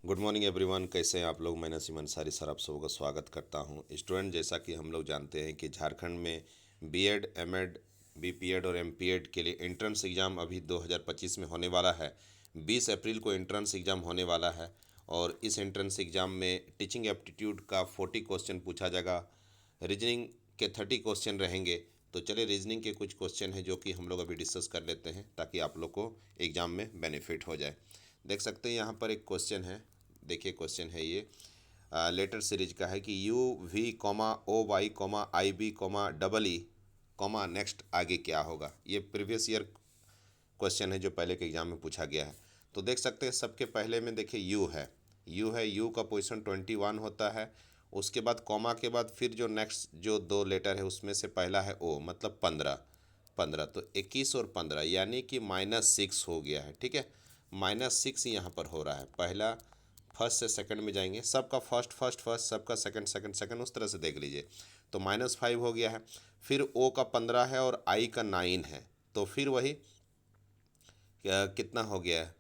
Good morning everyone. कैसे हैं आप लोग। मैं नसीम अंसारी सर आप सबका स्वागत करता हूं। स्टूडेंट, जैसा कि हम लोग जानते हैं कि झारखंड में बीएड, एमएड, बीपीएड और एमपीएड के लिए एंट्रेंस एग्ज़ाम अभी 2025 में होने वाला है। 20 अप्रैल को एंट्रेंस एग्ज़ाम होने वाला है और इस एंट्रेंस एग्ज़ाम में टीचिंग एप्टीट्यूड का 40 क्वेश्चन पूछा जाएगा। रीजनिंग के 30 क्वेश्चन रहेंगे। तो चलिए रीजनिंग के कुछ क्वेश्चन हैं जो कि हम लोग अभी डिस्कस कर लेते हैं ताकि आप लोग को एग्ज़ाम में बेनिफिट हो जाए। देख सकते हैं यहाँ पर एक क्वेश्चन है। देखिए क्वेश्चन है ये लेटर सीरीज का है कि U V comma O Y comma I B comma double E comma next आगे क्या होगा। ये प्रीवियस ईयर क्वेश्चन है जो पहले के एग्जाम में पूछा गया है। तो देख सकते हैं सबके पहले में देखिए यू का पोजीशन 21 होता है। उसके बाद कॉमा के बाद फिर जो नेक्स्ट जो दो लेटर है उसमें से पहला है ओ, मतलब 15 तो 21 और 15 यानी कि -6 हो गया है। ठीक है, -6 यहाँ पर हो रहा है। पहला फर्स्ट से सेकंड में जाएंगे, सबका फर्स्ट फर्स्ट फर्स्ट, सबका सेकंड सेकंड सेकंड, उस तरह से देख लीजिए। तो -5 हो गया है। फिर ओ का 15 है और आई का 9 है। तो फिर वही कितना हो गया है,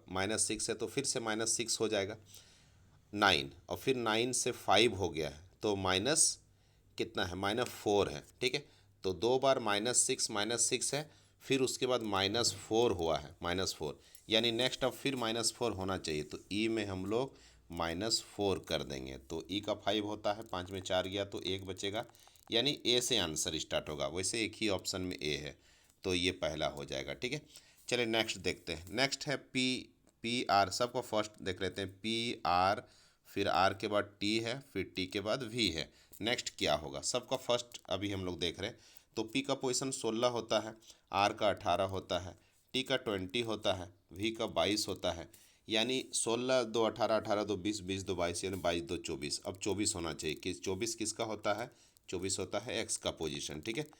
-6 है तो फिर से -6 हो जाएगा 9, और फिर 9 से 5 हो गया है तो माइनस कितना है, -4 है। ठीक है, तो दो बार -6 है। फिर उसके बाद -4 हुआ है, -4 यानी नेक्स्ट अब फिर -4 होना चाहिए। तो ई में हम लोग -4 कर देंगे तो ई का 5 होता है, 5 में 4 गया तो 1 बचेगा, यानी ए से आंसर स्टार्ट होगा। वैसे एक ही ऑप्शन में ए है तो ये पहला हो जाएगा। ठीक है, चलिए नेक्स्ट देखते हैं। नेक्स्ट है पी आर, सबको फर्स्ट देख लेते हैं। पी आर, फिर आर के बाद टी है, फिर टी के बाद वी है। नेक्स्ट क्या होगा, सबका फर्स्ट अभी हम लोग देख रहे हैं। तो पी का पोजीशन 16 होता है, आर का 18 होता है, टी का 20 होता है, वी का 22 होता है। यानी 16 2 18, 18 2 20, 20 2 22, यानी 22 2 24। अब 24 होना चाहिए कि 24 किसका होता है, 24 होता है एक्स का पोजीशन। ठीक है,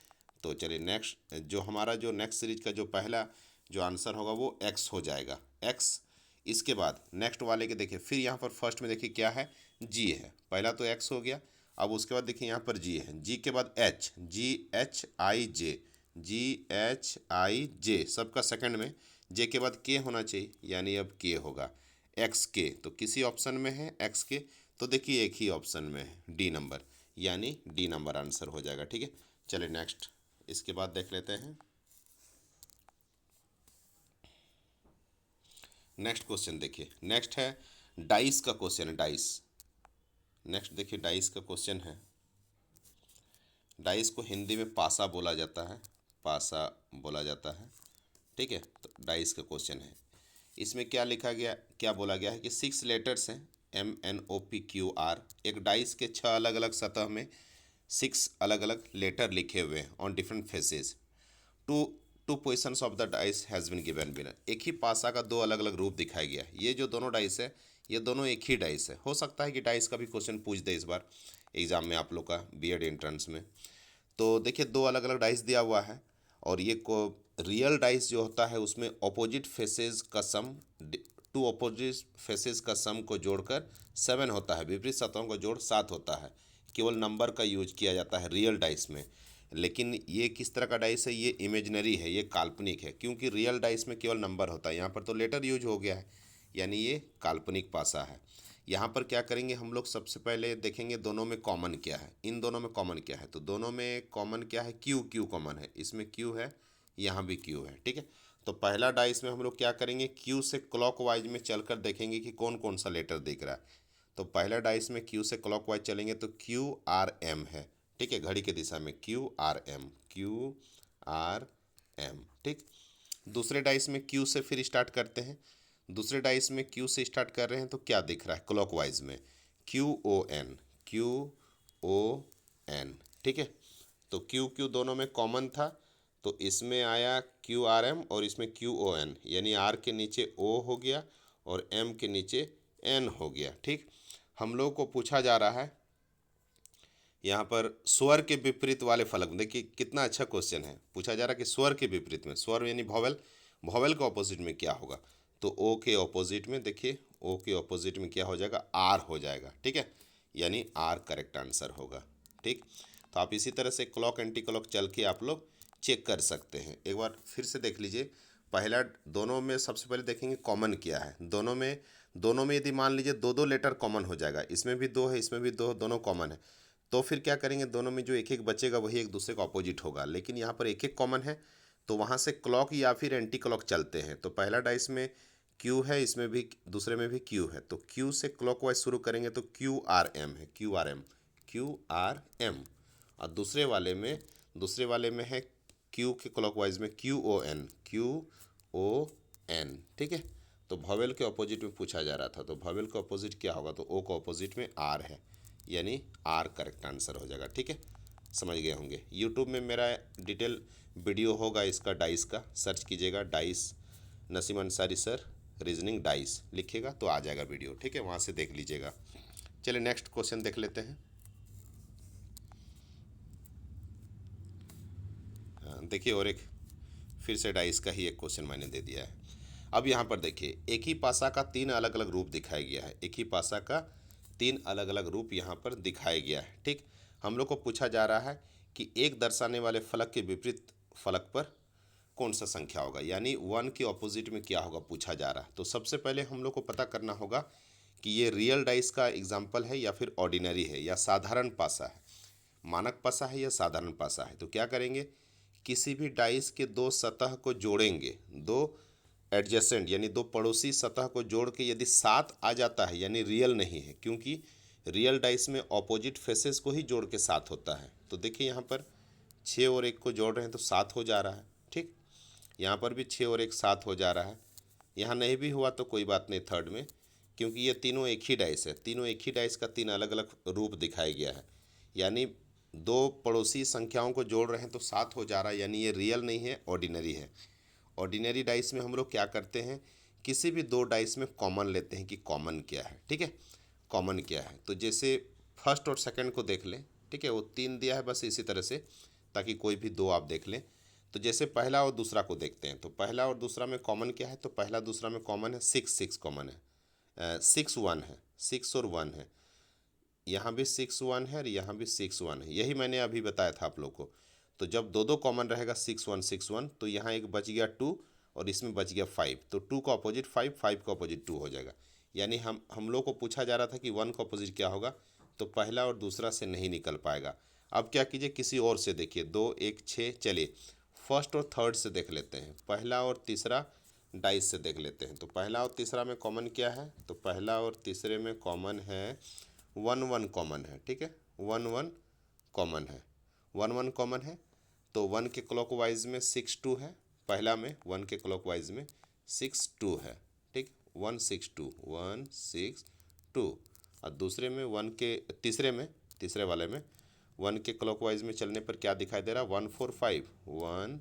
तो चलिए नेक्स्ट जो हमारा जो नेक्स्ट सीरीज का जो पहला जो आंसर होगा वो एक्स हो जाएगा, एक्स। इसके बाद नेक्स्ट वाले के देखिए, फिर यहाँ पर फर्स्ट में देखिए क्या है, जी है। पहला तो एक्स हो गया। अब उसके बाद देखिए यहाँ पर जी है, जी के बाद एच, जी एच आई जे सबका सेकंड में। जे के बाद के होना चाहिए, यानी अब के होगा एक्स के। तो किसी ऑप्शन में है एक्स के, तो देखिए एक ही ऑप्शन में है डी नंबर, यानी डी नंबर आंसर हो जाएगा। ठीक है, चलिए नेक्स्ट इसके बाद देख लेते हैं। नेक्स्ट क्वेश्चन देखिए, नेक्स्ट है डाइस का क्वेश्चन है, डाइस। नेक्स्ट देखिए डाइस का क्वेश्चन है। डाइस को हिंदी में पासा बोला जाता है, पासा बोला जाता है। ठीक है, तो डाइस का क्वेश्चन है। इसमें क्या लिखा गया, क्या बोला गया है कि 6 लेटर्स हैं, MNOPQR। एक डाइस के 6 अलग अलग सतह में 6 अलग अलग लेटर लिखे हुए हैं on different faces. Two two positions of the dice has been given बिना। एक ही पासा का दो अलग अलग रूप दिखाया गया है। ये जो दोनों डाइस है ये दोनों एक ही डाइस है। हो सकता है कि डाइस का भी क्वेश्चन पूछ दे इस बार एग्जाम में आप लोग का बीएड एंट्रेंस में। तो देखिए दो अलग अलग डाइस दिया हुआ है और ये को रियल डाइस जो होता है उसमें अपोजिट फेसेस का सम, टू अपोजिट फेसेस का सम को जोड़कर 7 होता है, विपरीत सतहों का जोड़ 7 होता है। केवल नंबर का यूज किया जाता है रियल डाइस में। लेकिन ये किस तरह का डाइस है, ये इमेजिनरी है, ये काल्पनिक है, क्योंकि रियल डाइस में केवल नंबर होता है। यहाँ पर तो लेटर यूज हो गया है, यानी ये काल्पनिक पासा है। यहाँ पर क्या करेंगे हम लोग, सबसे पहले देखेंगे दोनों में कॉमन क्या है, इन दोनों में कॉमन क्या है। तो दोनों में कॉमन क्या है, क्यू, क्यू कॉमन है, इसमें क्यू है, यहाँ भी क्यू है। ठीक है, तो पहला डाइस में हम लोग क्या करेंगे, क्यू से क्लॉकवाइज में चलकर देखेंगे कि कौन कौन सा लेटर दिख रहा है। तो पहला डाइस में क्यू से क्लॉकवाइज चलेंगे तो QRM है। ठीक है, घड़ी के दिशा में QRM। ठीक, दूसरे डाइस में क्यू से फिर स्टार्ट करते हैं। दूसरे डाइस में क्यू से स्टार्ट कर रहे हैं तो क्या दिख रहा है क्लॉकवाइज में, QON। ठीक है, तो क्यू क्यू दोनों में कॉमन था तो इसमें आया QRM और इसमें QON, यानी आर के नीचे ओ हो गया और एम के नीचे एन हो गया। ठीक, हम लोग को पूछा जा रहा है यहाँ पर स्वर के विपरीत वाले फलक। देखिए कितना अच्छा क्वेश्चन है, पूछा जा रहा है कि स्वर के विपरीत में, स्वर यानी भॉवेल, भॉवेल के ऑपोजिट में क्या होगा। तो ओ के ऑपोजिट में देखिए, ओ के ऑपोजिट में क्या हो जाएगा, आर हो जाएगा। ठीक है, यानी आर करेक्ट आंसर होगा। ठीक, तो आप इसी तरह से क्लॉक एंटी क्लॉक चल के आप लोग चेक कर सकते हैं। एक बार फिर से देख लीजिए, पहला दोनों में सबसे पहले देखेंगे कॉमन क्या है। दोनों में दोनों में यदि मान लीजिए दो दो लेटर कॉमन हो जाएगा, इसमें भी दो है, इसमें भी दो, दोनों कॉमन है, तो फिर क्या करेंगे, दोनों में जो एक एक बचेगा वही एक दूसरे का अपोजिट होगा। लेकिन यहाँ पर एक एक कॉमन है तो वहाँ से क्लॉक या फिर एंटी क्लॉक चलते हैं। तो पहला डाइस में क्यू है, इसमें भी दूसरे में भी क्यू है, तो क्यू से क्लॉकवाइज शुरू करेंगे तो क्यू आर एम है, Q R M, Q R M. और दूसरे वाले में है क्यू के क्लॉकवाइज में Q O N, Q O N. ठीक है, तो वॉवेल के ऑपोजिट में पूछा जा रहा था, तो वॉवेल का ऑपोजिट क्या होगा, तो ओ का ऑपोजिट में आर है, यानी आर करेक्ट आंसर हो जाएगा। ठीक है, समझ गए होंगे। यूट्यूब में मेरा डिटेल वीडियो होगा इसका, डाइस का, सर्च कीजिएगा dice Naseem Ansari sir reasoning dice लिखिएगा तो आ जाएगा वीडियो। ठीक है, वहाँ से देख लीजिएगा। चलिए नेक्स्ट क्वेश्चन देख लेते हैं। देखिए, और एक फिर से डाइस का ही एक क्वेश्चन मैंने दे दिया है। अब यहाँ पर देखिए, एक ही पासा का तीन अलग अलग रूप दिखाया गया है, एक ही पासा का तीन अलग अलग रूप यहाँ पर दिखाया गया है। ठीक, हम लोग को पूछा जा रहा है कि एक दर्शाने वाले फलक के विपरीत फलक पर कौन सा संख्या होगा, यानी वन के ऑपोजिट में क्या होगा पूछा जा रहा है। तो सबसे पहले हम लोग को पता करना होगा कि ये रियल डाइस का एग्जाम्पल है या फिर ऑर्डिनरी है या साधारण पासा है, मानक पासा है या साधारण पासा है। तो क्या करेंगे, किसी भी डाइस के दो सतह को जोड़ेंगे, दो एडजेसेंट यानी दो पड़ोसी सतह को जोड़ के यदि 7 आ जाता है यानी रियल नहीं है, क्योंकि रियल डाइस में ऑपोजिट फेसेस को ही जोड़ के 7 होता है। तो देखिए यहाँ पर 6 और 1 को जोड़ रहे हैं तो 7 हो जा रहा है। ठीक, यहाँ पर भी 6 और 1 7 हो जा रहा है। यहाँ नहीं भी हुआ तो कोई बात नहीं थर्ड में, क्योंकि ये तीनों एक ही डाइस है, तीनों एक ही डाइस का तीन अलग अलग रूप दिखाया गया है, यानी दो पड़ोसी संख्याओं को जोड़ रहे हैं तो 7 हो जा रहा है, यानी ये रियल नहीं है, ऑर्डिनरी है। ऑर्डिनरी डाइस में हम लोग क्या करते हैं, किसी भी दो डाइस में कॉमन लेते हैं कि कॉमन क्या है। ठीक है, कॉमन क्या है, तो जैसे फर्स्ट और सेकंड को देख लें। ठीक है, वो 3 दिया है, बस इसी तरह से, ताकि कोई भी दो आप देख लें। तो जैसे पहला और दूसरा को देखते हैं, तो पहला और दूसरा में कॉमन क्या है, तो पहला दूसरा में कॉमन है 6 कॉमन है, 6 1 है, 6 और 1 है, यहाँ भी 6 1 है और यहाँ भी 6 1 है, यही मैंने अभी बताया था आप लोग को। तो जब दो दो कॉमन रहेगा 6 1 6 1, तो यहाँ एक बच गया 2 और इसमें बच गया 5, तो 2 का अपोजिट 5, 5 का अपोजिट 2 हो जाएगा। यानी हम लोग को पूछा जा रहा था कि 1 का अपोजिट क्या होगा, तो पहला और दूसरा से नहीं निकल पाएगा। अब क्या कीजिए, किसी और से देखिए, 2 1 6, चलिए फर्स्ट और थर्ड से देख लेते हैं, पहला और तीसरा डाइस से देख लेते हैं। तो पहला और तीसरा में कॉमन क्या है, तो पहला और तीसरे में कॉमन है 1 1 कॉमन है। ठीक है, 1 1 कॉमन है, 1 1 कॉमन है, तो 1 के क्लॉकवाइज में 6 2 है, पहला में 1 के क्लॉकवाइज में 6 2 है। ठीक, 1 6 2 1 6 2, और दूसरे में 1 के तीसरे वाले में 1 के क्लॉकवाइज में चलने पर क्या दिखाई दे रहा है, 1 4 5, 1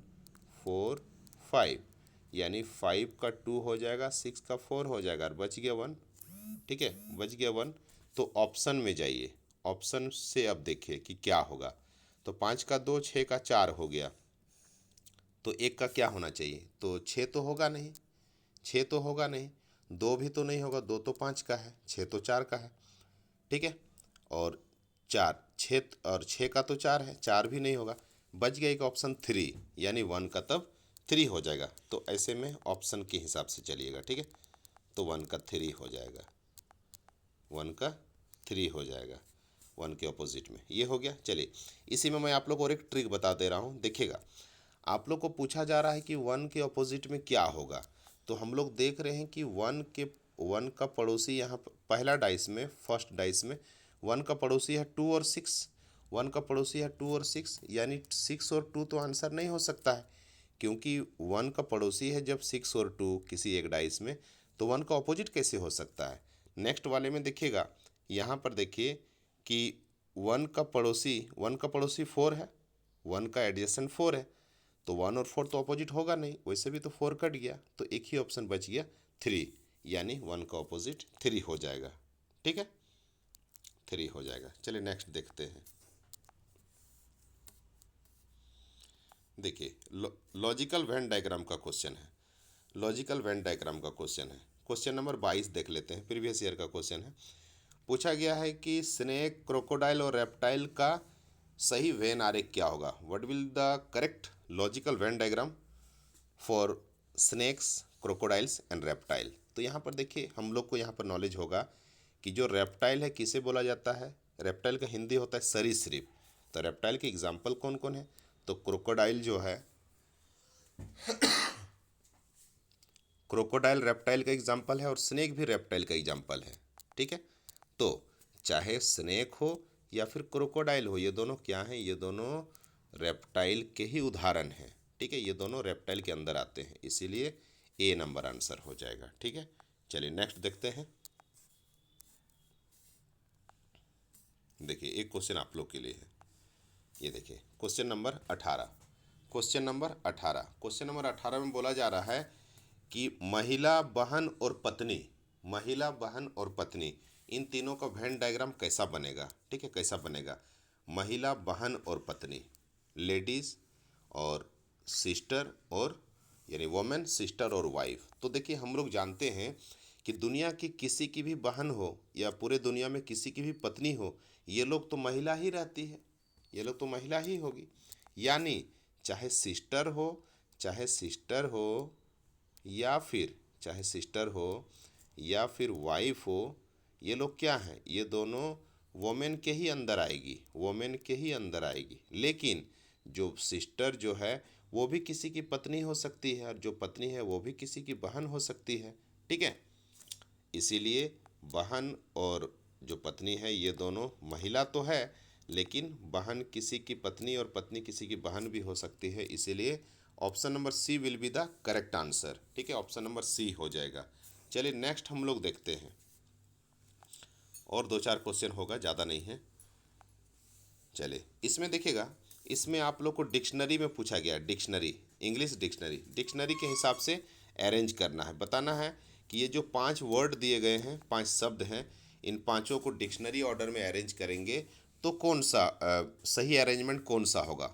4 5, यानी 5 का 2 हो जाएगा, 6 का 4 हो जाएगा और बच गया 1। ठीक है, बच गया 1। तो ऑप्शन में जाइए, ऑप्शन से अब देखिए कि क्या होगा। तो 5 का 2, 6 का 4 हो गया, तो 1 का क्या होना चाहिए, तो 6 तो होगा नहीं, 6 तो होगा नहीं, 2 भी तो नहीं होगा, 2 तो 5 का है, 6 तो 4 का है। ठीक है, और 4 6 और 6 का तो 4 है, 4 भी नहीं होगा, बच गया एक ऑप्शन 3, यानी 1 का तब 3 हो जाएगा। तो ऐसे में ऑप्शन के हिसाब से चलिएगा। ठीक है, तो 1 का 3 हो जाएगा, 1 का 3 हो जाएगा, 1 के ऑपोजिट में, ये हो गया। चलिए, इसी में मैं आप लोग को और एक ट्रिक बता दे रहा हूँ, देखिएगा। आप लोग को पूछा जा रहा है कि 1 के ऑपोजिट में क्या होगा, तो हम लोग देख रहे हैं कि 1 का पड़ोसी यहाँ पहला डाइस में, फर्स्ट डाइस में 1 का पड़ोसी है 2 और 6, 1 का पड़ोसी है 2 और 6, यानी 6 और 2 तो आंसर नहीं हो सकता है, क्योंकि 1 का पड़ोसी है जब 6 और 2 किसी एक डाइस में, तो 1 का ऑपोजिट कैसे हो सकता है। नेक्स्ट वाले में देखिएगा, यहाँ पर देखिए कि 1 का पड़ोसी 4 है, 1 का एडजेसेंट 4 है, तो 1 और 4 तो अपोजिट होगा नहीं, वैसे भी तो 4 कट गया, तो एक ही ऑप्शन बच गया 3, यानी 1 का अपोजिट 3 हो जाएगा। ठीक है, 3 हो जाएगा। चलिए नेक्स्ट देखते हैं। देखिए, लॉजिकल वेन डायग्राम का क्वेश्चन है, लॉजिकल वेन डायग्राम का क्वेश्चन है। क्वेश्चन नंबर 22 देख लेते हैं, प्रीवियस ईयर का क्वेश्चन है। पूछा गया है कि स्नेक, क्रोकोडाइल और रेप्टाइल का सही वेन आरेख क्या होगा, what will the correct logical Venn diagram for snakes, crocodiles and reptile. तो यहाँ पर देखिए हम लोग को यहाँ पर नॉलेज होगा कि जो रेप्टाइल है किसे बोला जाता है। रेप्टाइल का हिंदी होता है सरीसृप। तो रेप्टाइल के एग्जाम्पल कौन कौन है, तो क्रोकोडाइल जो है, क्रोकोडाइल रेप्टाइल का एग्जाम्पल है और स्नेक भी रेप्टाइल का एग्जाम्पल है। ठीक है, तो चाहे स्नेक हो या फिर क्रोकोडाइल हो, ये दोनों क्या हैं, ये दोनों रेप्टाइल के ही उदाहरण हैं। ठीक है, ये दोनों रेप्टाइल के अंदर आते हैं, इसीलिए ए नंबर आंसर हो जाएगा। ठीक है, चलिए नेक्स्ट देखते हैं। देखिए एक क्वेश्चन आप लोग के लिए है, ये देखिए question number 18। Question number 18, question number 18 में बोला जा रहा है कि महिला, बहन और पत्नी, महिला, बहन और पत्नी, इन तीनों का वेन डायग्राम कैसा बनेगा। ठीक है, कैसा बनेगा, महिला, बहन और पत्नी, लेडीज़ और सिस्टर और यानी वोमेन, सिस्टर और वाइफ। तो देखिए हम लोग जानते हैं कि दुनिया की किसी की भी बहन हो या पूरे दुनिया में किसी की भी पत्नी हो, ये लोग तो महिला ही रहती है, ये लोग तो महिला ही होगी। यानी चाहे सिस्टर हो, चाहे सिस्टर हो या फिर चाहे सिस्टर हो या फिर वाइफ हो, ये लोग क्या हैं, ये दोनों वोमेन के ही अंदर आएगी, वोमेन के ही अंदर आएगी। लेकिन जो सिस्टर जो है वो भी किसी की पत्नी हो सकती है और जो पत्नी है वो भी किसी की बहन हो सकती है। ठीक है, इसीलिए बहन और जो पत्नी है ये दोनों महिला तो है, लेकिन बहन किसी की पत्नी और पत्नी किसी की बहन भी हो सकती है, इसीलिए option number C will be the correct answer. ठीक है, ऑप्शन नंबर सी हो जाएगा। चलिए नेक्स्ट हम लोग देखते हैं, और 2-4 क्वेश्चन होगा, ज़्यादा नहीं है। चलिए इसमें देखिएगा, इसमें आप लोग को डिक्शनरी में पूछा गया है, डिक्शनरी, इंग्लिश डिक्शनरी, डिक्शनरी के हिसाब से अरेंज करना है, बताना है कि ये जो 5 वर्ड दिए गए हैं, 5 शब्द हैं, इन पांचों को डिक्शनरी ऑर्डर में अरेंज करेंगे तो कौन सा सही अरेंजमेंट कौन सा होगा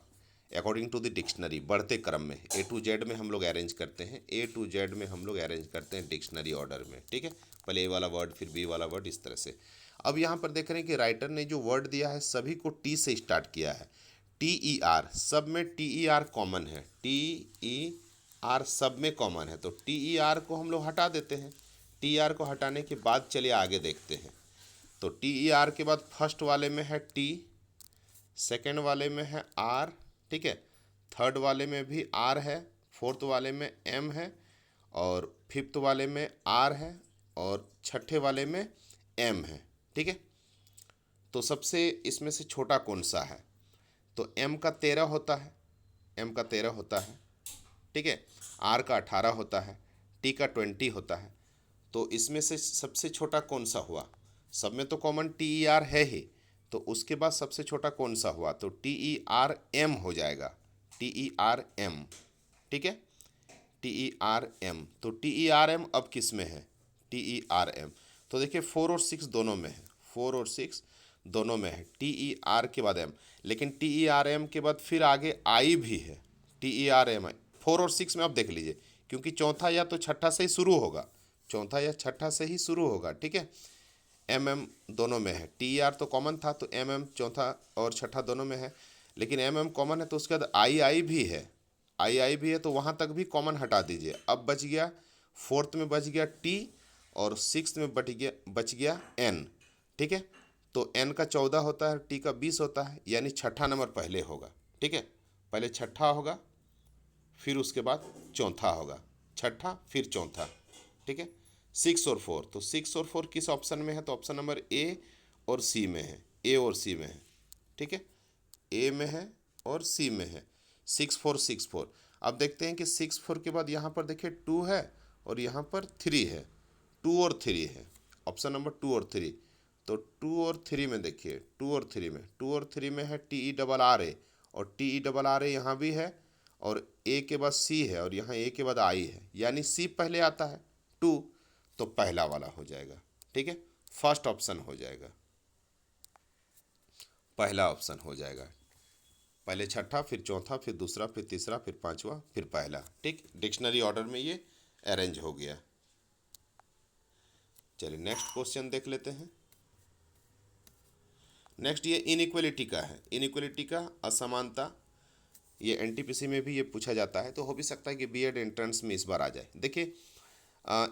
अकॉर्डिंग टू द डिक्शनरी। बढ़ते क्रम में ए टू जेड में हम लोग अरेंज करते हैं, ए टू जेड में हम लोग अरेंज करते हैं डिक्शनरी ऑर्डर में। ठीक है, पहले ए वाला वर्ड फिर बी वाला वर्ड, इस तरह से। अब यहाँ पर देख रहे हैं कि राइटर ने जो वर्ड दिया है सभी को टी से स्टार्ट किया है, टी ई आर, सब में टी ई आर कॉमन है, टी ई आर सब में कॉमन है, तो टी ई आर को हम लोग हटा देते हैं। टी आर को हटाने के बाद चलिए आगे देखते हैं। तो टी ई आर के बाद फर्स्ट वाले में है टी, सेकेंड वाले में है आर, ठीक है, थर्ड वाले में भी आर है, फोर्थ वाले में एम है, और फिफ्थ वाले में आर है, और छठे वाले में एम है। ठीक है, तो सबसे इसमें से छोटा कौन सा है, तो एम का 13 होता है, एम का 13 होता है। ठीक है, आर का 18 होता है, टी का 20 होता है। तो इसमें से सबसे छोटा कौन सा हुआ, सब में तो कॉमन टी ई आर है ही, तो उसके बाद सबसे छोटा कौन सा हुआ, तो टी ई आर एम हो जाएगा, टी ई आर एम। ठीक है, टी ई आर एम, तो टी ई आर एम अब किस में है, टी ई आर एम। तो देखिए 4 और 6 दोनों में है, 4 और 6 दोनों में है, टी ई आर के बाद एम, लेकिन टी ई आर एम के बाद फिर आगे आई भी है, टी ई आर एम है 4 और 6 में। अब देख लीजिए, क्योंकि चौथा या तो छठा से ही शुरू होगा, चौथा या छठा से ही शुरू होगा। ठीक है, एम एम दोनों में है, टी आर तो कॉमन था, तो एम एम चौथा और छठा दोनों में है, लेकिन एम एम कॉमन है, तो उसके बाद आई आई भी है, आई आई भी है, तो वहाँ तक भी कॉमन हटा दीजिए। अब बच गया, फोर्थ में बच गया टी, और सिक्स्थ में बच गया एन। ठीक है, तो एन का 14 होता है, टी का 20 होता है, यानी छठा नंबर पहले होगा। ठीक है, पहले छठा होगा, फिर उसके बाद चौथा होगा, छठा फिर चौथा। ठीक है, 6 और 4, तो 6 और 4 किस ऑप्शन में है, तो ऑप्शन नंबर ए और सी में है, ए और सी में है। ठीक है, ए में है और सी में है, 6 4 6 4। अब देखते हैं कि 6 4 के बाद यहाँ पर देखिए 2 है और यहाँ पर 3 है, 2 और 3 है, ऑप्शन नंबर 2 और 3। तो 2 और 3 में देखिए, 2 और 3 में, 2 और 3 में है T E double R A, और T E double R A यहाँ भी है, और ए के बाद सी है, और यहाँ ए के बाद आई है, यानी सी पहले आता है 2, तो पहला वाला हो जाएगा। ठीक है, फर्स्ट ऑप्शन हो जाएगा, पहला ऑप्शन हो जाएगा, पहले छठा फिर चौथा फिर दूसरा फिर तीसरा फिर पांचवा फिर पहला। ठीक, डिक्शनरी ऑर्डर में ये अरेंज हो गया। चलिए नेक्स्ट क्वेश्चन देख लेते हैं। नेक्स्ट ये इनइक्वलिटी का है, इनइक्वलिटी का असमानता, ये एनटीपीसी में भी ये पूछा जाता है, तो हो भी सकता है कि बीएड एंट्रेंस में इस बार आ जाए। देखिए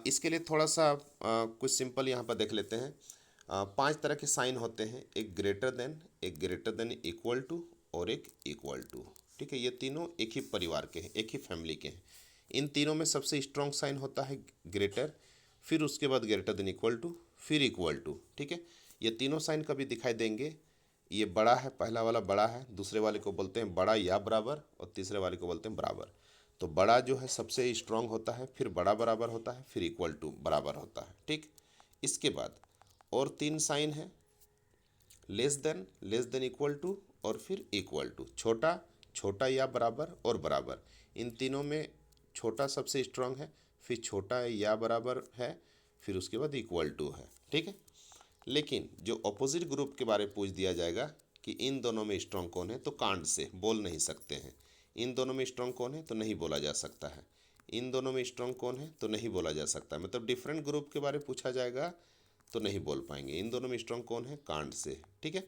इसके लिए थोड़ा सा कुछ सिंपल यहाँ पर देख लेते हैं। 5 तरह के साइन होते हैं, एक ग्रेटर देन, इक्वल टू और एक इक्वल टू। ठीक है, ये तीनों एक ही परिवार के हैं, एक ही फैमिली के हैं। इन तीनों में सबसे स्ट्रॉन्ग साइन होता है ग्रेटर, फिर उसके बाद ग्रेटर देन, इक्वल टू, फिर इक्वल टू। ठीक है, ये तीनों साइन कभी दिखाई देंगे। ये बड़ा है, पहला वाला बड़ा है, दूसरे वाले को बोलते हैं बड़ा या बराबर, और तीसरे वाले को बोलते हैं बराबर। तो बड़ा जो है सबसे स्ट्रांग होता है, फिर बड़ा बराबर होता है, फिर इक्वल टू बराबर होता है। ठीक, इसके बाद और 3 साइन है, लेस देन, इक्वल टू और फिर इक्वल टू। छोटा, छोटा या बराबर और बराबर। इन तीनों में छोटा सबसे स्ट्रांग है, फिर छोटा या बराबर है, फिर उसके बाद इक्वल टू है। ठीक है, लेकिन जो अपोजिट ग्रुप के बारे में पूछ दिया जाएगा कि इन दोनों में स्ट्रांग कौन है, तो कांड से बोल नहीं सकते हैं। इन दोनों में स्ट्रांग कौन है, तो नहीं बोला जा सकता है। इन दोनों में स्ट्रांग कौन है, तो नहीं बोला जा सकता। मतलब डिफरेंट ग्रुप के बारे में पूछा जाएगा तो नहीं बोल पाएंगे। इन दोनों में स्ट्रांग कौन है, कांड से। ठीक है,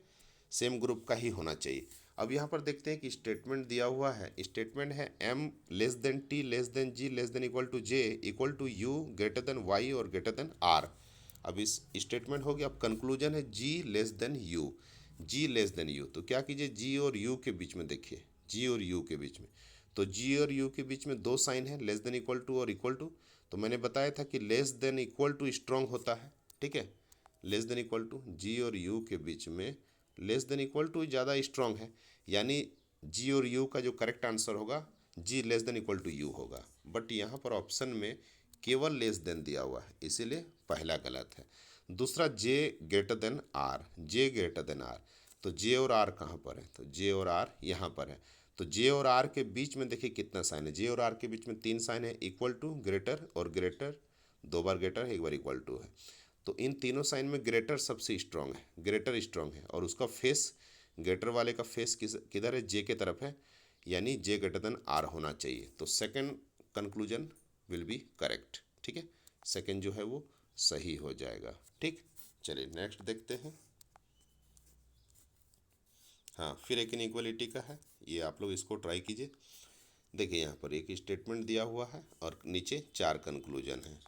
सेम ग्रुप का ही होना चाहिए। अब यहाँ पर देखते हैं कि स्टेटमेंट दिया हुआ है। स्टेटमेंट है m less than t less than g less than equal to j equal to u greater than y और ग्रेटर देन r। अब इस स्टेटमेंट हो गया। अब कंक्लूजन है g less then u, g less then u। तो क्या कीजिए, g और u के बीच में देखिए, g और u के बीच में, तो g और u के बीच में 2 साइन है, लेस देन, इक्वल टू और इक्वल टू। तो मैंने बताया था कि less than equal to strong होता है। ठीक है, less than equal to, G और यू के बीच में लेस देन इक्वल टू ज़्यादा स्ट्रॉन्ग है, यानी जी और यू का जो करेक्ट आंसर होगा G less than equal to U होगा। बट यहाँ पर ऑप्शन में केवल लेस देन दिया हुआ है, इसीलिए पहला गलत है। दूसरा J greater than R, J greater than R. तो जे और आर कहाँ पर है, तो जे और आर यहाँ पर है। तो जे और आर के बीच में देखिए कितना साइन है, जे और आर के बीच में 3 साइन है, इक्वल टू, ग्रेटर और ग्रेटर, 2 बार ग्रेटर है, 1 बार इक्वल टू है। तो इन तीनों साइन में ग्रेटर सबसे स्ट्रांग है, ग्रेटर स्ट्रांग है, और उसका फेस, ग्रेटर वाले का फेस किधर है, जे के तरफ है, यानी जे ग्रेटर देन आर होना चाहिए। तो second conclusion will be correct. ठीक है, सेकंड जो है वो सही हो जाएगा। ठीक, चलिए नेक्स्ट देखते हैं। हाँ, फिर एक इनइक्वालिटी का है, ये आप लोग इसको ट्राई कीजिए। देखिए यहाँ पर एक स्टेटमेंट दिया हुआ है और नीचे 4 कंक्लूजन है।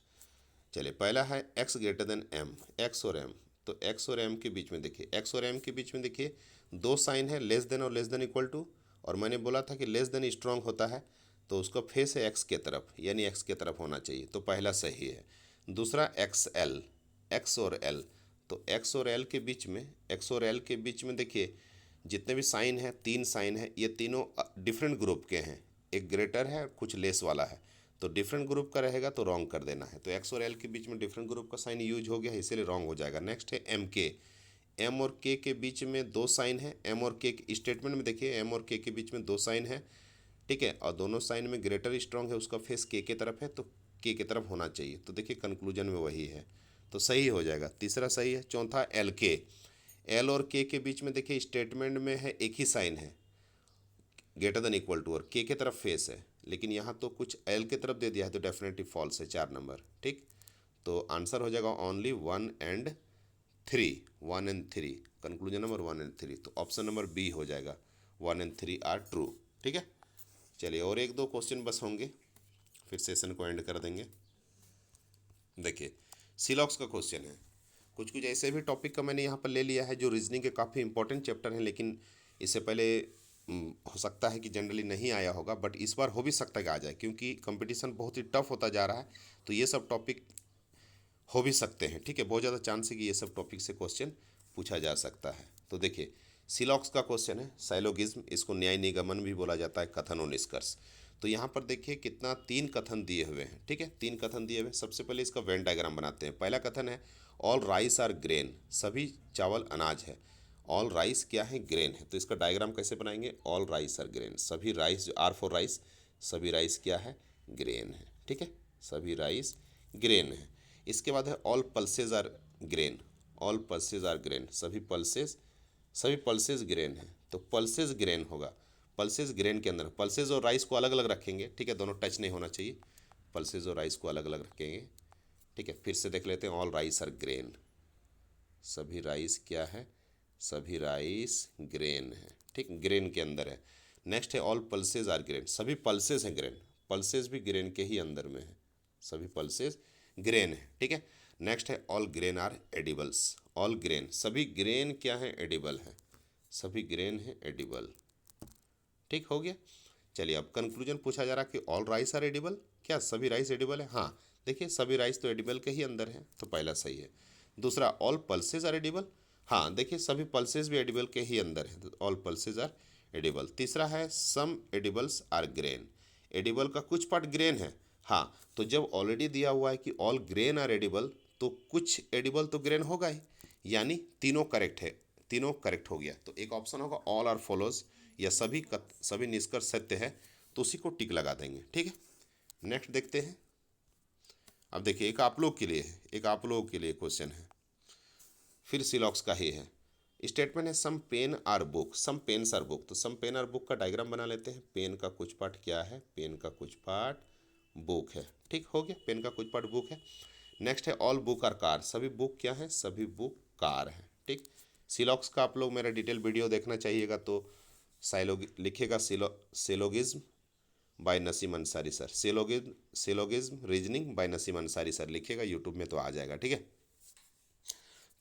चलिए, पहला है x greater than m, x और m। तो x और m के बीच में देखिए, x और m के बीच में देखिए 2 साइन है, लेस देन और लेस देन इक्वल टू। और मैंने बोला था कि लेस देन स्ट्रांग होता है, तो उसका फेस है x के तरफ, यानी x के तरफ होना चाहिए। तो पहला सही है। दूसरा XL, x और l। तो x और l के बीच में, x और l के बीच में देखिए जितने भी साइन है, 3 साइन है, ये तीनों डिफरेंट ग्रुप के हैं। एक ग्रेटर है, कुछ लेस वाला है। तो डिफरेंट ग्रुप का रहेगा तो रॉन्ग कर देना है। तो एक्स और एल के बीच में डिफरेंट ग्रुप का साइन यूज हो गया है, इसीलिए रॉन्ग हो जाएगा। नेक्स्ट है एम के, एम और के के बीच में 2 साइन है। एम और के स्टेटमेंट में देखिए एम और के बीच में 2 साइन है। ठीक है, और दोनों साइन में ग्रेटर स्ट्रांग है, उसका फेस के तरफ है, तो के तरफ होना चाहिए। तो देखिए कंक्लूजन में वही है, तो सही हो जाएगा। तीसरा सही है। चौथा एल के, एल और के बीच में देखिए स्टेटमेंट में है एक ही साइन है, ग्रेटर देन इक्वल टू, और के तरफ फेस है, लेकिन यहाँ तो कुछ एल की तरफ दे दिया है, तो डेफिनेटली फॉल्स है, 4 नंबर। ठीक, तो आंसर हो जाएगा only 1 and 3, 1 and 3, conclusion number 1 and 3। तो ऑप्शन नंबर बी हो जाएगा, 1 एंड 3 आर ट्रू। ठीक है, चलिए और 1-2 क्वेश्चन बस होंगे, फिर सेशन को एंड कर देंगे। देखिए सिलॉक्स का क्वेश्चन है। कुछ कुछ ऐसे भी टॉपिक का मैंने यहाँ पर ले लिया है जो रीजनिंग के काफ़ी इंपॉर्टेंट चैप्टर हैं, लेकिन इससे पहले हो सकता है कि जनरली नहीं आया होगा, बट इस बार हो भी सकता है कि आ जाए, क्योंकि कंपटीशन बहुत ही टफ होता जा रहा है। तो ये सब टॉपिक हो भी सकते हैं। ठीक है, बहुत ज़्यादा चांस है कि ये सब टॉपिक से क्वेश्चन पूछा जा सकता है। तो देखिए सिलॉक्स का क्वेश्चन है, साइलोगिज्म, इसको न्याय निगमन भी बोला जाता है, कथन और निष्कर्ष। तो यहाँ पर देखिए कितना 3 कथन दिए हुए हैं। ठीक है, 3 कथन दिए हुए हैं। सबसे पहले इसका वेन डायग्राम बनाते हैं। पहला कथन है ऑल राइस आर ग्रेन, सभी चावल अनाज है। ऑल राइस क्या है, ग्रेन है। तो इसका डायग्राम कैसे बनाएंगे, ऑल राइस आर ग्रेन, सभी राइस, जो आर फॉर राइस, सभी राइस क्या है, ग्रेन है। ठीक है, सभी राइस ग्रेन है। इसके बाद है all pulses are grain, all pulses are grain, सभी पल्सेज ग्रेन है। तो पल्सेज ग्रेन होगा, पल्सेज ग्रेन के अंदर, पल्सेज और राइस को अलग अलग रखेंगे। ठीक है, दोनों टच नहीं होना चाहिए, पल्सेज और राइस को अलग अलग रखेंगे। ठीक है, फिर से देख लेते हैं, ऑल राइस आर ग्रेन, सभी राइस क्या है, सभी राइस ग्रेन है। ठीक, ग्रेन के अंदर है। नेक्स्ट है ऑल पल्सेज आर ग्रेन, सभी पल्सेज हैं ग्रेन, पल्सेज भी ग्रेन के ही अंदर में है, सभी पल्सेज ग्रेन है, ठीक है। नेक्स्ट है all grain are edibles. All grain, सभी ग्रेन क्या है, एडिबल है, सभी ग्रेन है एडिबल, ठीक हो गया। चलिए अब कंक्लूजन पूछा जा रहा कि ऑल राइस आर एडिबल, क्या सभी राइस एडिबल है? हाँ, देखिए सभी राइस तो एडिबल के ही अंदर है, तो पहला सही है। दूसरा ऑल पल्सेज आर एडिबल, हाँ देखिए सभी पल्सेज भी एडिबल के ही अंदर है, तो ऑल पल्सेज आर एडिबल। तीसरा है some edibles are grain, edible का कुछ पार्ट ग्रेन है, हाँ तो जब ऑलरेडी दिया हुआ है कि ऑल ग्रेन आर एडिबल तो कुछ एडिबल तो ग्रेन होगा ही, यानी तीनों करेक्ट है, तीनों करेक्ट हो गया। तो एक ऑप्शन होगा ऑल आर फॉलोज, या सभी निष्कर्ष सत्य है, तो उसी को टिक लगा देंगे, ठीक है। नेक्स्ट देखते हैं। अब देखिए एक आप लोग के लिए है, एक आप लोगों के लिए क्वेश्चन है, फिर सिलॉक्स का ही है। स्टेटमेंट है some pen are book, some pens are book, तो सम पेन आर बुक का डायग्राम बना लेते हैं। पेन का कुछ पार्ट क्या है, पेन का कुछ पार्ट बुक है, ठीक हो गया, पेन का कुछ पार्ट बुक है। नेक्स्ट है ऑल बुक आर कार, सभी बुक क्या है, सभी बुक कार है, ठीक। सिलॉक्स का आप लोग मेरा डिटेल वीडियो देखना चाहिएगा तो साइलोग लिखेगा syllogism by Naseem Ansari sir, syllogism reasoning by Naseem Ansari sir लिखेगा यूट्यूब में तो आ जाएगा, ठीक है।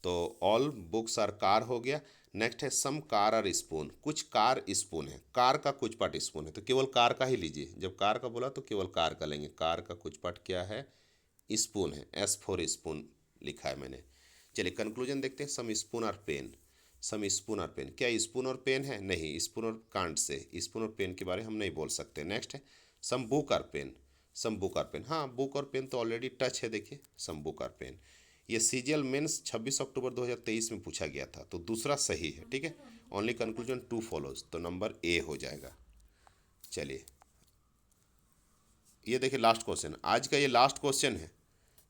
तो ऑल बुक्स आर कार हो गया। नेक्स्ट है सम कार आर स्पून, कुछ कार स्पून है, कार का कुछ पार्ट स्पून है, तो केवल कार का ही लीजिए, जब कार का बोला तो केवल कार का लेंगे। कार का कुछ पार्ट क्या है, स्पून है, एस फॉर स्पून लिखा है मैंने। चलिए कंक्लूजन देखते हैं। Some spoon are pen, some spoon are pen, क्या स्पून और पेन है? नहीं, स्पून और कांट से, स्पून और पेन के बारे में हम नहीं बोल सकते। नेक्स्ट है some book are pen, some book are pen, हाँ बुक और पेन तो ऑलरेडी टच है, देखिए सम बुक आर पेन। ये सीजीएल मेंस 26 अक्टूबर 2023 में पूछा गया था, तो दूसरा सही है, ठीक है। ओनली कंक्लूजन टू फॉलोज, तो नंबर ए हो जाएगा। चलिए ये देखिए लास्ट क्वेश्चन, आज का ये लास्ट क्वेश्चन है,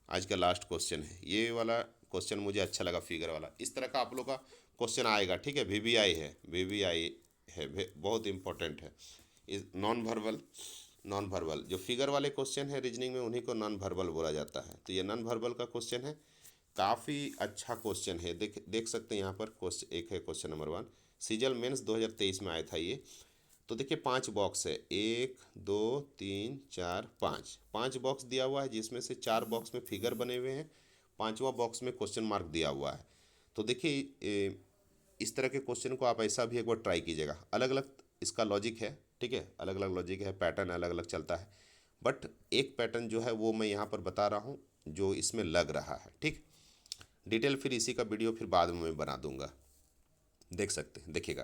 आज का लास्ट क्वेश्चन है, ये वाला क्वेश्चन मुझे अच्छा लगा, फिगर वाला। इस तरह का आप लोग का क्वेश्चन आएगा, ठीक है। वीवीआई है, वीवीआई है, बहुत इंपॉर्टेंट है। इस नॉन वर्बल, नॉन वर्बल जो फिगर वाले क्वेश्चन है रीजनिंग में, उन्हीं को नॉन वर्बल बोला जाता है। तो ये नॉन वर्बल का क्वेश्चन है, काफ़ी अच्छा क्वेश्चन है। देख देख सकते हैं यहाँ पर क्वेश्चन एक है, क्वेश्चन नंबर 1, सीजल मेंस 2023 में आया था ये। तो देखिए 5 बॉक्स है, 1 2 3 4 5, 5 बॉक्स दिया हुआ है, जिसमें से 4 बॉक्स में फिगर बने हुए हैं, 5वां बॉक्स में क्वेश्चन मार्क दिया हुआ है। तो देखिए इस तरह के क्वेश्चन को आप ऐसा भी एक बार ट्राई कीजिएगा, अलग अलग इसका लॉजिक है, ठीक है, अलग अलग लॉजिक है, पैटर्न अलग अलग चलता है, बट एक पैटर्न जो है वो मैं यहाँ पर बता रहा हूँ जो इसमें लग रहा है, ठीक। डिटेल फिर इसी का वीडियो फिर बाद में मैं बना दूंगा, देख सकते हैं, देखिएगा।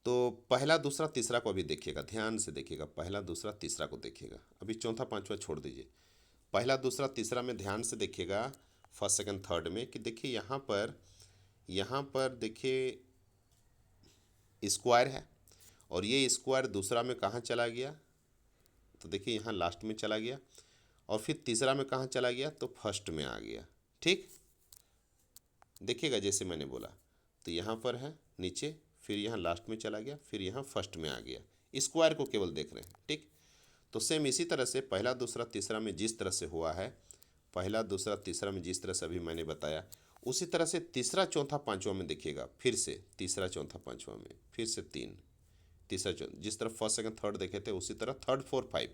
तो पहला दूसरा तीसरा को अभी देखिएगा, ध्यान से देखिएगा, पहला दूसरा तीसरा को देखिएगा, अभी चौथा पांचवा छोड़ दीजिए। पहला दूसरा तीसरा में ध्यान से देखिएगा, फर्स्ट सेकंड थर्ड में, कि देखिए यहाँ पर देखिए स्क्वायर है, और ये स्क्वायर दूसरा में कहाँ चला गया, तो देखिए यहाँ लास्ट में चला गया, और फिर तीसरा में कहाँ चला गया, तो फर्स्ट में आ गया, ठीक। देखिएगा जैसे मैंने बोला, तो यहाँ पर है नीचे, फिर यहाँ लास्ट में चला गया, फिर यहाँ फर्स्ट में आ गया, स्क्वायर को केवल देख रहे हैं, ठीक। तो सेम इसी तरह से पहला दूसरा तीसरा में जिस तरह से हुआ है, पहला दूसरा तीसरा में जिस तरह से अभी मैंने बताया, उसी तरह से तीसरा चौथा पांचवा में देखिएगा, फिर से तीसरा चौथा पांचवा में फिर से 3, तीसरा चौथा, जिस तरह फर्स्ट सेकंड थर्ड देखे थे उसी तरह थर्ड फोर 5।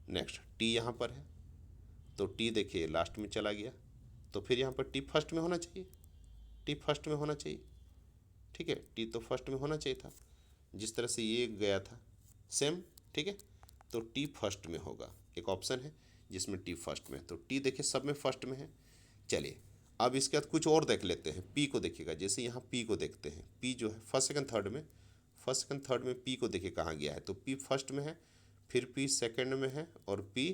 नेक्स्ट टी यहाँ पर है, तो टी देखिए लास्ट में चला गया, तो फिर यहाँ पर टी फर्स्ट में होना चाहिए, टी फर्स्ट में होना चाहिए, ठीक है, टी तो फर्स्ट में होना चाहिए था, जिस तरह से ये गया था सेम, ठीक है। तो टी फर्स्ट में होगा, एक ऑप्शन है जिसमें टी फर्स्ट में, तो टी देखिए सब में फर्स्ट में है। चलिए अब इसके बाद कुछ और देख लेते हैं, पी को देखिएगा, जैसे यहाँ पी को देखते हैं, पी जो है फर्स्ट सेकंड थर्ड में, फर्स्ट सेकंड थर्ड में पी को देखिए कहाँ गया है, तो पी फर्स्ट में है, फिर पी सेकंड में है, और पी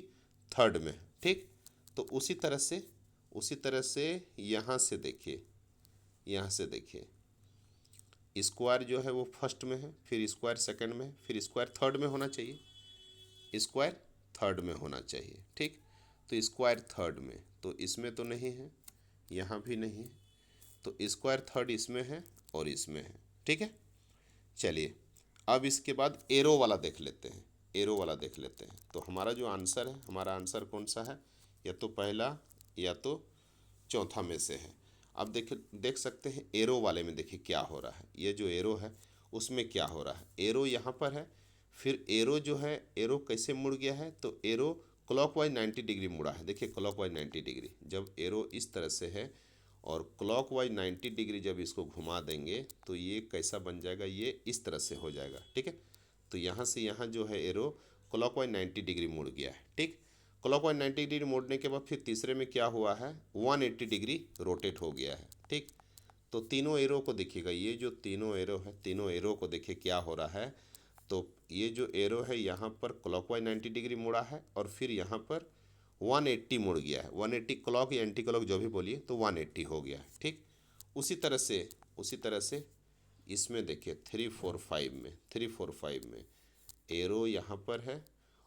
थर्ड में है, ठीक। तो उसी तरह से यहाँ से देखिए, यहाँ से देखिए स्क्वायर जो है वो फर्स्ट में है, फिर स्क्वायर सेकंड में है, फिर स्क्वायर थर्ड में होना चाहिए, स्क्वायर थर्ड में होना चाहिए, ठीक। तो स्क्वायर थर्ड में, तो इसमें तो नहीं है, यहाँ भी नहीं है, तो स्क्वायर थर्ड इसमें है और इसमें है, ठीक है। चलिए अब इसके बाद एरो वाला देख लेते हैं, एरो वाला देख लेते हैं। तो हमारा जो आंसर है, हमारा आंसर कौन सा है, या तो पहला या तो चौथा में से है। अब देख सकते हैं एरो वाले में देखिए क्या हो रहा है, ये जो एरो है उसमें क्या हो रहा है, एरो यहाँ पर है, फिर एरो जो है, एरो कैसे मुड़ गया है, तो एरो क्लॉकवाइज 90 डिग्री मुड़ा है। देखिए क्लॉकवाइज 90 डिग्री, जब एरो इस तरह से है और क्लॉकवाइज 90 डिग्री जब इसको घुमा देंगे तो ये कैसा बन जाएगा, ये इस तरह से हो जाएगा। ठीक है, तो यहाँ से यहाँ जो है एरो क्लॉकवाइज 90 डिग्री मुड़ गया है। ठीक, क्लॉकवाइज 90 डिग्री मोड़ने के बाद फिर तीसरे में क्या हुआ है, 180 डिग्री रोटेट हो गया है। ठीक, तो तीनों एरो को देखिएगा, ये जो तीनों एरो है, तीनों एरो को देखिए क्या हो रहा है। तो ये जो एरो है यहाँ पर क्लॉकवाइज 90 डिग्री मुड़ा है और फिर यहाँ पर 180 मुड़ गया है। 180 क्लॉक या एंटी क्लॉक जो भी बोलिए, तो 180 हो गया है। ठीक, उसी तरह से इसमें देखिए 3 4 5 में, 3 4 5 में एरो यहाँ पर है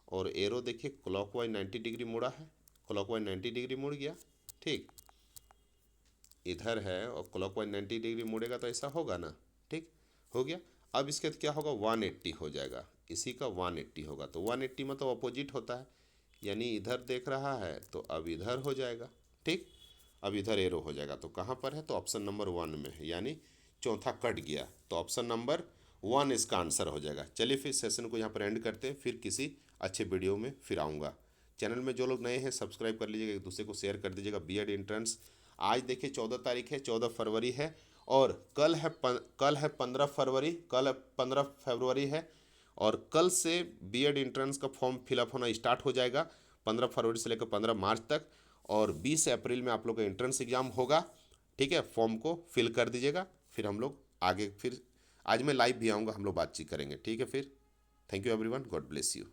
और एरो देखिए क्लॉकवाइज 90 डिग्री मुड़ा है, क्लॉकवाइज 90 डिग्री मुड़ गया। ठीक, इधर है और क्लॉकवाइज 90 डिग्री मुड़ेगा तो ऐसा होगा ना। ठीक, हो गया। अब इसके क्या होगा, 180 हो जाएगा, इसी का 180 होगा। तो 180 मतलब अपोजिट होता है, यानी इधर देख रहा है तो अब इधर हो जाएगा। ठीक, अब इधर एरो हो जाएगा, तो कहाँ पर है, तो ऑप्शन नंबर 1 में है, यानी चौथा कट गया, तो ऑप्शन नंबर 1 इसका आंसर हो जाएगा। चलिए फिर सेशन को यहाँ पर एंड करते हैं, फिर किसी अच्छे वीडियो में फिर आऊँगा। चैनल में जो लोग नए हैं सब्सक्राइब कर लीजिएगा, एक दूसरे को शेयर कर दीजिएगा। बीएड एंट्रेंस आज देखिए 14 तारीख है, 14 फरवरी है और कल है 15 फरवरी, कल 15 फरवरी है और कल से बीएड एंट्रेंस का फॉर्म फिलअप होना स्टार्ट हो जाएगा 15 फरवरी से लेकर 15 मार्च तक, और 20 अप्रैल में आप लोग का एंट्रेंस एग्जाम होगा। ठीक है, फॉर्म को फिल कर दीजिएगा, फिर हम लोग आगे फिर आज मैं लाइव भी आऊँगा, हम लोग बातचीत करेंगे। ठीक है, फिर thank you everyone, God bless you.